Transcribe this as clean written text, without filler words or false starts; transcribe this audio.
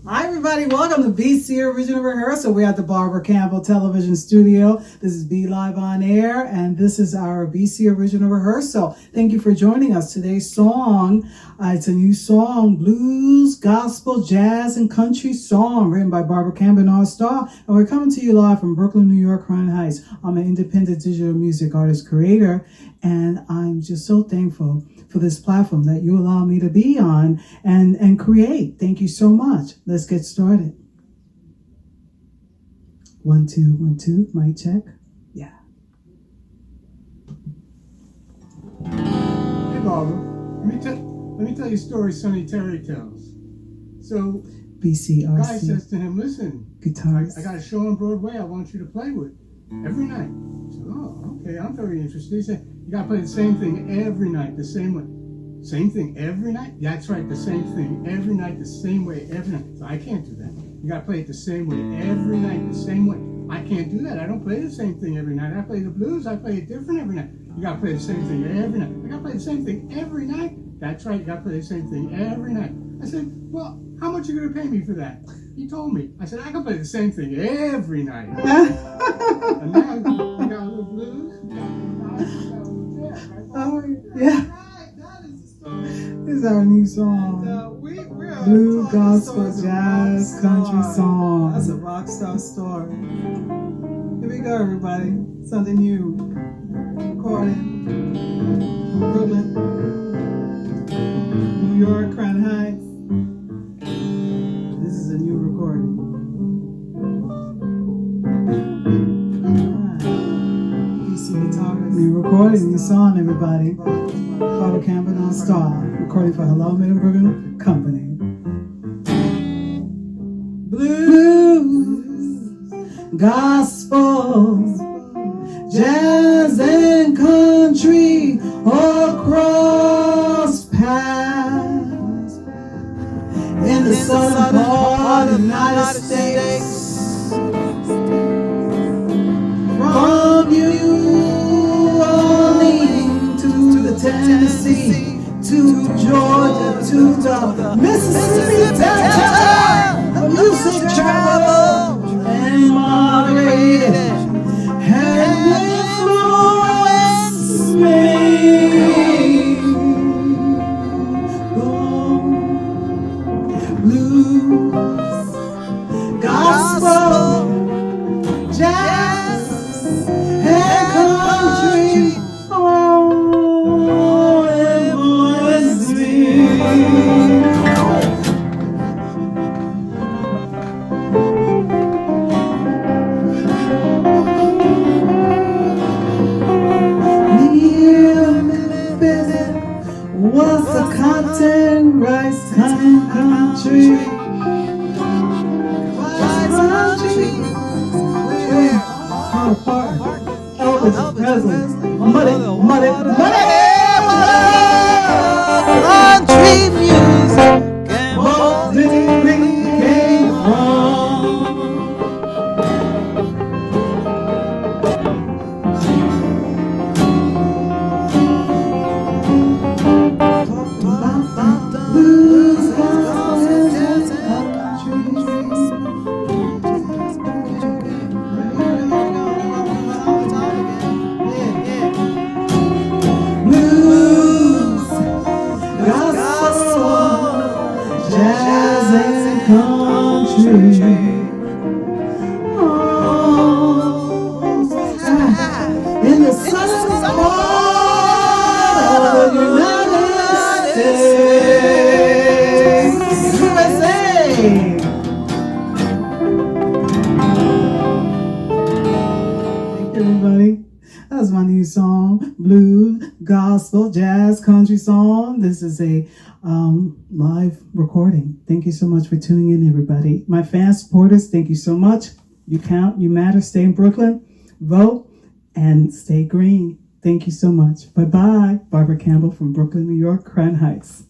Hi everybody, welcome to BC Original Rehearsal. We're at the Barbara Campbell Television Studio. This is Be Live on Air, and this is our BC Original Rehearsal. Thank you for joining us. Today's song, it's a new song, blues, gospel, jazz, and country song written by Barbara Campbell and All Star. And we're coming to you live from Brooklyn, New York, Crown Heights. I'm an independent digital music artist creator, and I'm just so thankful for this platform that you allow me to be on and create. Thank you so much. Let's get started. 1 2 1 2, mic check. Yeah. Hey Barbara, let me tell you a story Sonny Terry tells. So BCRC. guy says to him, listen, guitars. I got a show on Broadway I want you to play with every night. So, oh, okay, I'm very interested. He said, you got to play the same thing every night, the same way. Same thing every night? That's right, the same thing every night, the same way every night. So I can't do that. You got to play it the same way every night, the same way. I can't do that. I don't play the same thing every night. I play the blues. I play it different every night. You got to play the same thing every night. I got to play the same thing every night? That's right, you got to play the same thing every night. I said, well, how much are you going to pay me for that? He told me. I said, I can play the same thing every night. And now you got a little blues. Oh, yeah. This is our new song. Blue, gospel, jazz, country song. That's a rock star story. Here we go, everybody. Something new. Recording. Brooklyn, New York, Crown Heights. This is a new recording. BC guitarist. New recording, new song, everybody. Barbara Campbell All Star, recording for Hello Mid and Brooklyn Company. Blues, gospel, jazz, and country all cross paths in the southern part of the United States. From New Orleans to the Tennessee, to Georgia, to the Mississippi Delta, the music traveled and migrated and influenced me. Blues, gospel, jazz, and country all influence me. Near Memphis was the cotton, rice, country. Elvis Presley, money. Country music and What did we came from? Blues, gospel, jazz, and blues, gospel, jazz, and country. Oh, in the southern part of the United States, USA. Thank you, everybody. That was my new song, blues, gospel, jazz, country song. This is a live recording. Thank you so much for tuning in, everybody. My fan supporters, thank you so much. You count, you matter. Stay in Brooklyn, vote, and stay green. Thank you so much. Bye-bye. Barbara Campbell from Brooklyn, New York, Crown Heights.